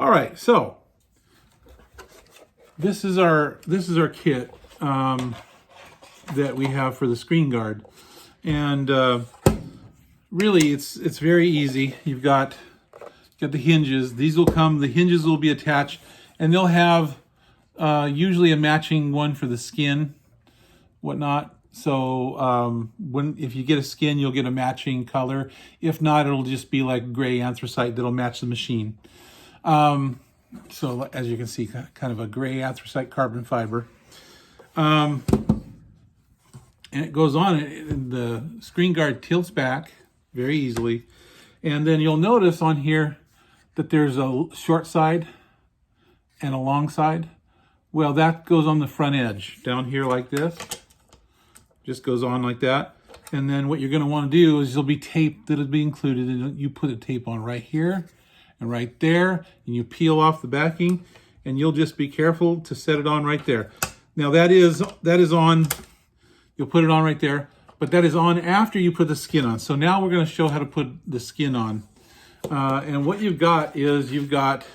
All right, so this is our kit that we have for the screen guard, and really it's very easy. You've got the hinges. The hinges will be attached, and they'll have usually a matching one for the skin, whatnot. So if you get a skin, you'll get a matching color. If not, it'll just be like gray anthracite that'll match the machine. So as you can see, kind of a gray anthracite carbon fiber. And it goes on, and the screen guard tilts back very easily. And then you'll notice on here that there's a short side and a long side. Well, that goes on the front edge down here like this. Just goes on like that. And then what you're going to want to do is there'll be tape that'll be included, and you put a tape on right here and right there, and you peel off the backing, and you'll just be careful to set it on right there. Now that is on, you'll put it on right there, but that is on after you put the skin on. So now we're going to show how to put the skin on. And what you've got is you've got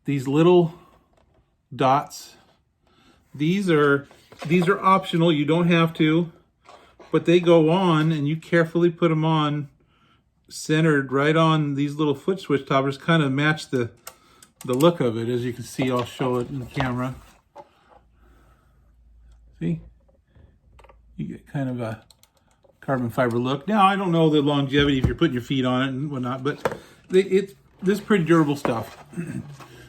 these little dots. These are optional, you don't have to, but they go on, and you carefully put them on centered right on these little foot switch toppers, kind of match the look of it. As you can see, I'll show it in the camera. See? You get kind of a carbon fiber look. Now, I don't know the longevity if you're putting your feet on it and whatnot, but this is pretty durable stuff.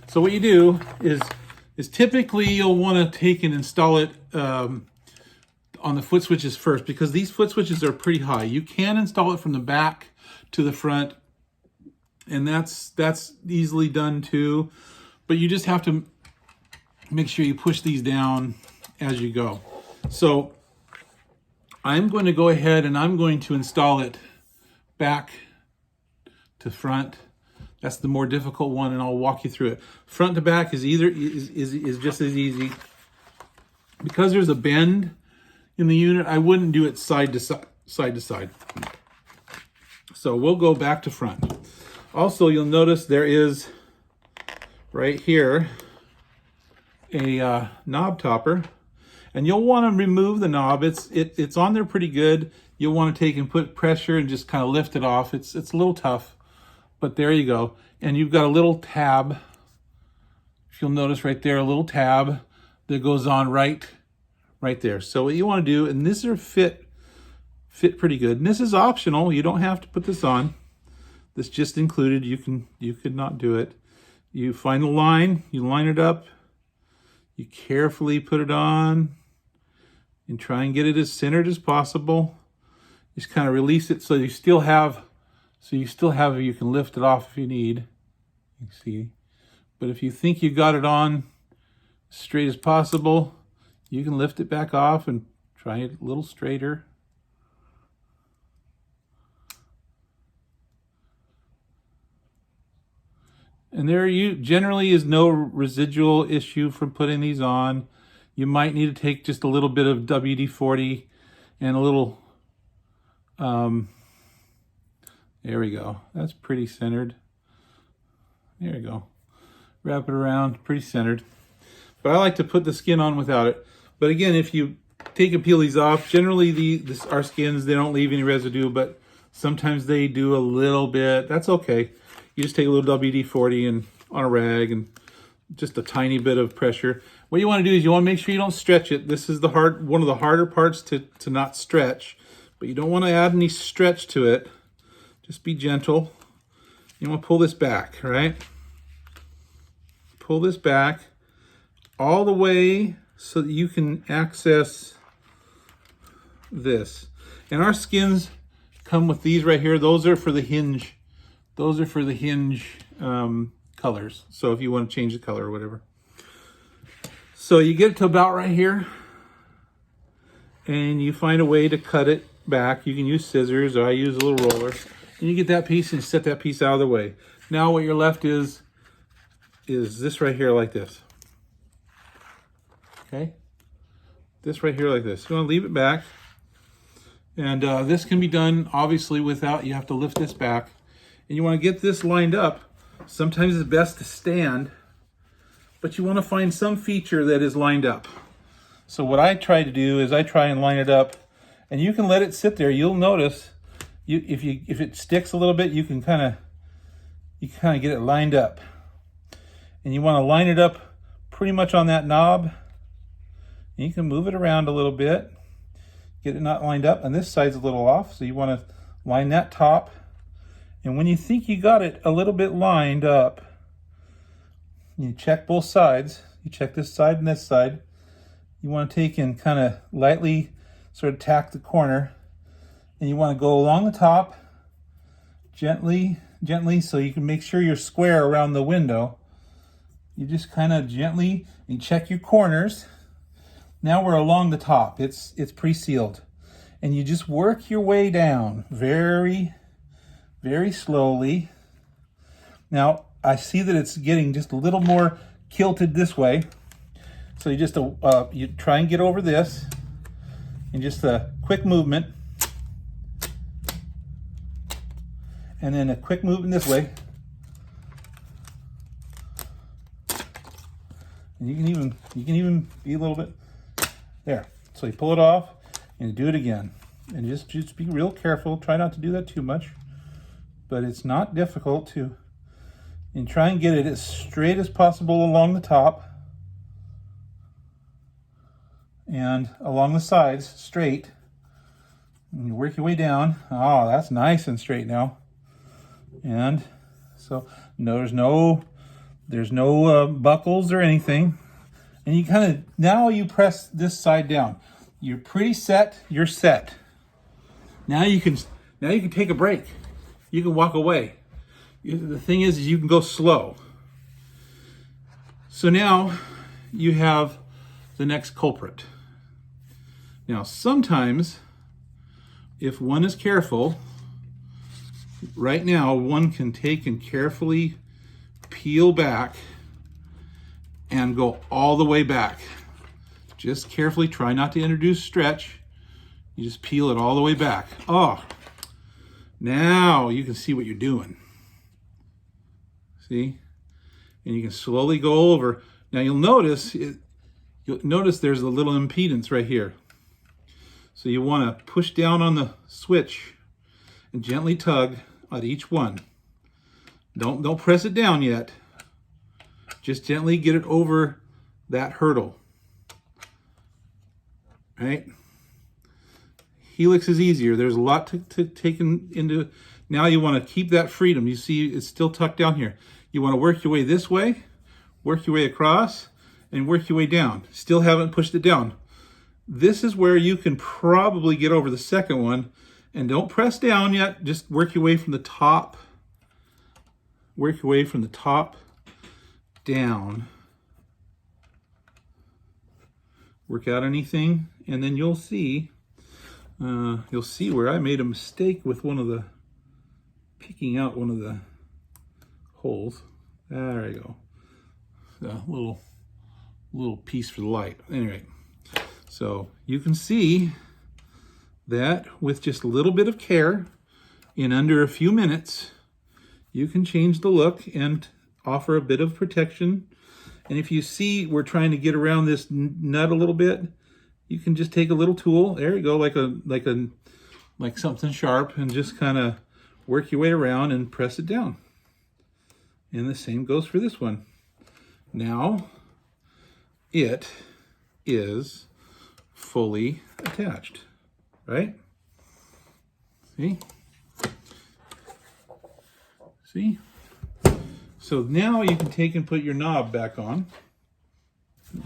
So what you do is typically you'll want to take and install it on the foot switches first, because these foot switches are pretty high. You can install it from the back to the front, and that's easily done too, but you just have to make sure you push these down as you go. So I'm going to go ahead and I'm going to install it back to front. That's the more difficult one, and I'll walk you through it. Front to back is just as easy. Because there's a bend in the unit, I wouldn't do it side to side. So we'll go back to front. Also, you'll notice there is right here a knob topper, and you'll want to remove the knob. It's on there pretty good. You'll want to take and put pressure and just kind of lift it off. It's a little tough, but there you go. And you've got a little tab. If you'll notice right there, a little tab that goes on right there. So what you want to do, and this are fit pretty good. And this is optional. You don't have to put this on. This just included. You could not do it. You find the line, you line it up, you carefully put it on, and try and get it as centered as possible. Just kind of release it so you still have, you can lift it off if you need. You see. But if you think you got it on as straight as possible, you can lift it back off and try it a little straighter. And there generally is no residual issue from putting these on. You might need to take just a little bit of WD-40 and a little, there we go. That's pretty centered. There you go. Wrap it around, pretty centered. But I like to put the skin on without it. But again, if you take and peel these off, generally our skins, they don't leave any residue, but sometimes they do a little bit. That's okay. You just take a little WD-40 and on a rag and just a tiny bit of pressure. What you want to do is you want to make sure you don't stretch it. This is one of the harder parts to not stretch, but you don't want to add any stretch to it. Just be gentle. You want to pull this back, right? Pull this back all the way so that you can access this. And our skins come with these right here. Those are for the hinge. Those are for the hinge colors. So if you want to change the color or whatever. So you get it to about right here, and you find a way to cut it back. You can use scissors, or I use a little roller. And you get that piece and set that piece out of the way. Now what you're left is this right here like this. Okay? This right here like this. You want to leave it back. And this can be done obviously without, you have to lift this back. And you want to get this lined up sometimes it's best to stand, but you want to find some feature that is lined up. So what I try to do is I try and line it up, and you can let it sit there. You'll notice if it sticks a little bit, you can kind of get it lined up. And you want to line it up pretty much on that knob. And you can move it around a little bit, get it not lined up. And this side's a little off, so you want to line that top. And when you think you got it a little bit lined up, you check both sides. You check this side and this side. You want to take and kind of lightly sort of tack the corner. And you want to go along the top, gently, so you can make sure you're square around the window. You just kind of gently, and check your corners. Now we're along the top. It's pre-sealed. And you just work your way down very, very slowly. Now, I see that it's getting just a little more kilted this way. So you try and get over this in just a quick movement. And then a quick movement this way. And you can even be a little bit there. So you pull it off and do it again. And just be real careful. Try not to do that too much. But it's not difficult to, and try and get it as straight as possible along the top. And along the sides, straight. And you work your way down. Oh, that's nice and straight now. And so there's no buckles or anything. And you kind of, now you press this side down. You're pretty set, you're set. Now you can take a break. You can walk away. The thing is you can go slow. So now you have the next culprit. Now sometimes, if one is careful, right now one can take and carefully peel back and go all the way back. Just carefully, try not to introduce stretch. You just peel it all the way back. Oh, now you can see what you're doing. See? And you can slowly go over. Now you'll notice there's a little impedance right here. So you want to push down on the switch and gently tug at each one. Don't press it down yet. Just gently get it over that hurdle. Right? Helix is easier. There's a lot to take into. Now you want to keep that freedom. You see it's still tucked down here. You want to work your way this way, work your way across, and work your way down. Still haven't pushed it down. This is where you can probably get over the second one. And don't press down yet. Just work your way from the top. Work your way from the top down. Work out anything, and then you'll see where I made a mistake with picking out one of the holes. There you go. A little piece for the light. Anyway, so you can see that with just a little bit of care, in under a few minutes, you can change the look and offer a bit of protection. And if you see we're trying to get around this nut a little bit, you can just take a little tool. There you go, like something sharp, and just kind of work your way around and press it down. And the same goes for this one. Now it is fully attached, right? See? So now you can take and put your knob back on.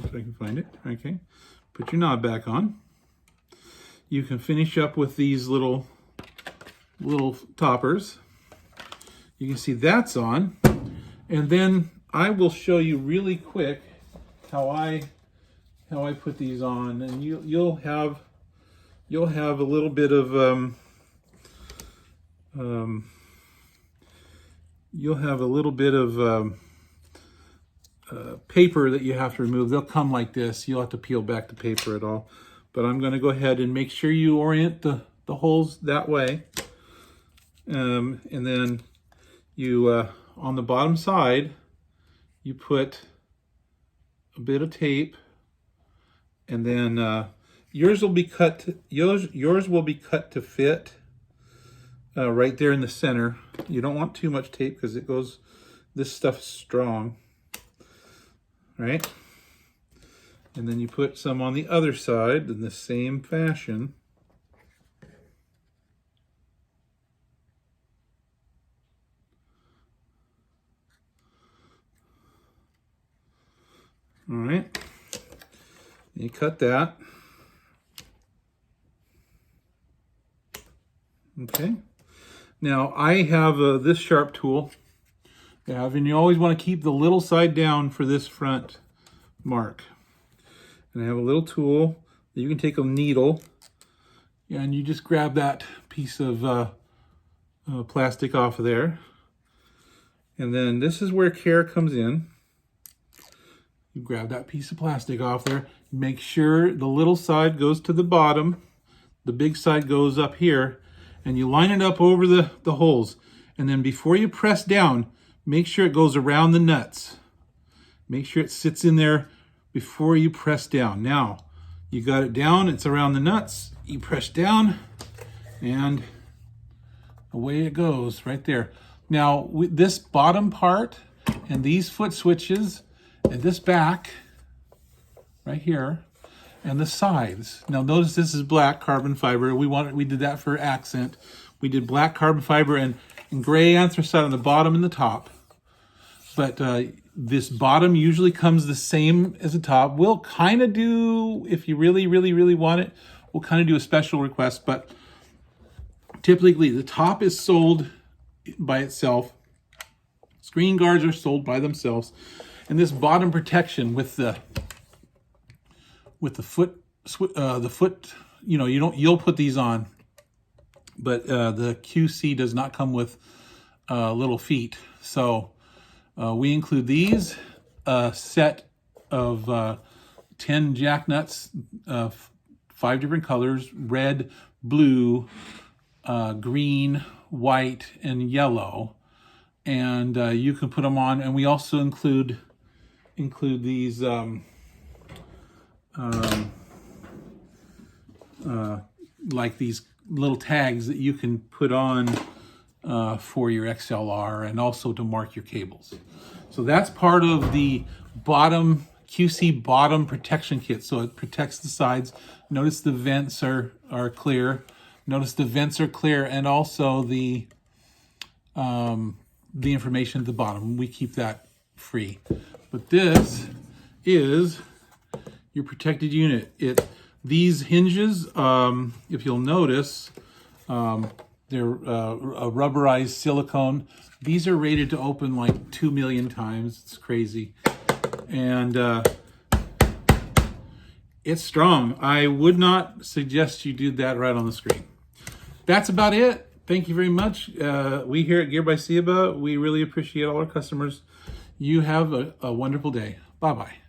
If I can find it. Okay. Put your knob back on. You can finish up with these little toppers. You can see that's on. And then I will show you really quick how I put these on, and you'll have a little bit of paper that you have to remove. They'll come like this. You'll have to peel back the paper at all. But I'm going to go ahead and make sure you orient the holes that way. And then you on the bottom side, you put a bit of tape, and then yours will be cut to fit right there in the center. You don't want too much tape because it goes, this stuff's strong, right? And then you put some on the other side in the same fashion. All right, you cut that. Okay, now I have this sharp tool, and you always want to keep the little side down for this front mark. And I have a little tool that you can take a needle, and you just grab that piece of plastic off of there. And then this is where care comes in. You grab that piece of plastic off there, make sure the little side goes to the bottom, the big side goes up here, and you line it up over the holes. And then before you press down, make sure it goes around the nuts. Make sure it sits in there before you press down. Now, you got it down, it's around the nuts, you press down, and away it goes right there. Now, with this bottom part and these foot switches and this back right here and the sides. Now notice this is black carbon fiber. We did that for accent. We did black carbon fiber and gray anthracite on the bottom and the top. But this bottom usually comes the same as the top. We'll kind of do, if you really, really, really want it, we'll kind of do a special request, but typically the top is sold by itself. Screen guards are sold by themselves. And this bottom protection with the foot, you know, you'll put these on, but the QC does not come with little feet. So we include these, a set of 10 jack nuts, 5 different colors: red, blue, green, white, and yellow. And you can put them on. And we also include these like these little tags that you can put on for your XLR and also to mark your cables. So that's part of the bottom QC bottom protection kit. So it protects the sides. Notice the vents are clear. Notice the vents are clear, and also the information at the bottom. We keep that free. But this is your protected unit. These hinges, if you'll notice, they're a rubberized silicone. These are rated to open like 2 million times. It's crazy. And it's strong. I would not suggest you do that right on the screen. That's about it. Thank you very much. We here at GearByCEBA, we really appreciate all our customers. You have a wonderful day. Bye-bye.